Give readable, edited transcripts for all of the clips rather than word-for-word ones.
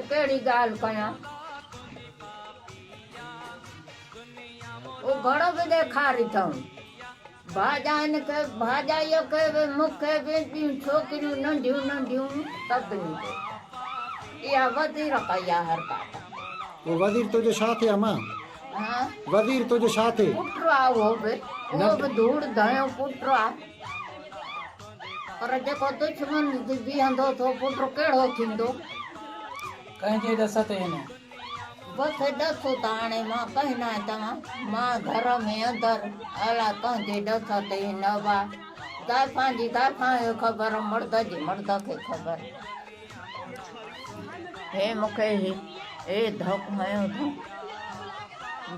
केड़ी गाल कया वो घणो भी ॾेखारी अथऊं भाॼाइनि खे भाॼाईअ खे बि मूंखे बि ॿियूं छोकिरियूं नंढियूं नंढियूं सभिनी खे इहा वधीर कई आहे हरकत वो वज़ीर तुझे छा थिया मां हाँ वज़ीर तुझे छा थे पुट आहे उहो बि धूड़ धयो पुट आहे पर जेको दुश्मन बीहंदो तो पुट कहिड़ो थींदो कंहिंजे ॾस ते हिन बसि ॾसो त हाणे मां कहना तव्हां मां घर में अंदरि अला कंहिंजे ॾस ते न वा ज़ाइफ़ां जी ज़ाइफ़ां खे ख़बर मर्द जी मर्द खे ख़बर हे मूंखे हे धक हयो अथऊं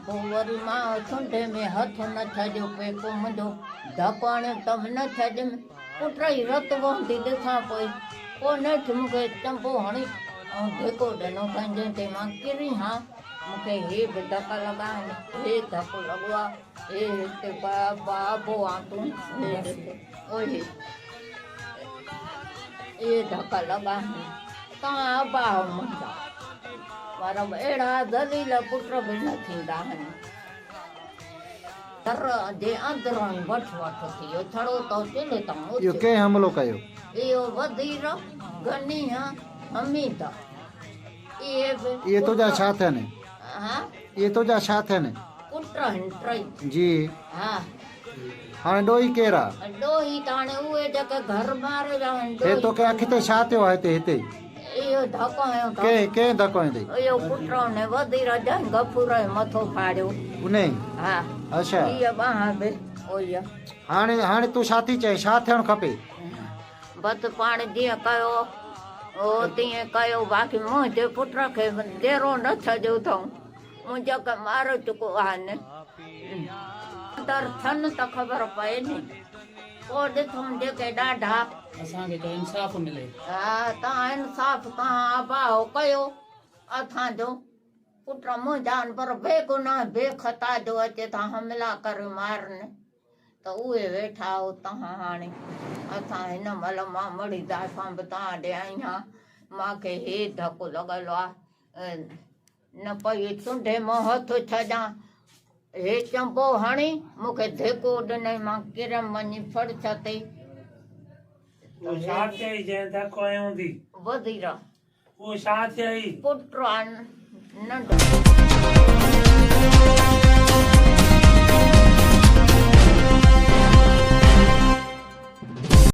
पोइ वरी मां चुंडे में हथ न छॾियो पे पोइ मुंहिंजो धक हणियो त न छॾियमि पुट जी रत वहंदी ॾिसां पोइ नेठि मूंखे चंबो हणी ऐं धिको ॾिनो पंहिंजे ते मां किरी हा मूंखे हे बि धक लॻा आहिनि हे धक लॻो आहे हे हिते बाबो आहे तूं हे ॾिस ओहे हे धक लॻा आहिनि तव्हां अबाह मुंहिंजा पर अहिड़ा दलील पुट बि न थींदा आहिनि घर जे अंदरां वठ थी वियो छड़ो त चिले इहो तां कंहिं हमिलो कयो इहो वधीर गनी हमीद इहे तुंहिंजा छा थियनि हा इहे तुंहिंजा छा थियनि पुट आहिनि टई जी हा हाणे ॾोही केरु आहे ॾोही त हाणे उहे जेके घर मारे विया आहिनि हे तोखे अखि ते छा थियो आहे हिते इहो धको हयो कंहिं धको हंधि इहो पुट ने वधीर जंहिं गफूर जो मथो फाड़ियो उन हा अच्छा इहा बांह बि ओई हाणे तूं छा थी चए छा थियणु खपे बसि पाण जीअं कयो ओ तीअं कयो बाक़ी मुंहिंजे पुट खे देरो न छॾियो अथऊं मुंहिंजो के मारे चुको आहे अंदरि थियनि त ख़बर पए नी पोइ ॾिसूं जेके ॾाढा असांखे त इंसाफ़ मिले हा तव्हां इंसाफ़ तव्हां अबाहो कयो असांजो पुट मुंहिंजा पर बेगुनाह बेख़ता जो अचे था हमला करे मारनि त उहे वेठा हो तव्हां हाणे असां हिन महिल मां मड़ी ज़ाइफ़ां बि तव्हां ॾे आई आहियां मूंखे हे धकु लॻल आहे न पई चुंडे मां हथ छॾां हे चंबो हणी मूंखे धिको ॾिनई मां किरम वञी फर्श ते वो छा थियई जंहिं धको हयऊं थी वधीर वो छा थियई पुट नंढो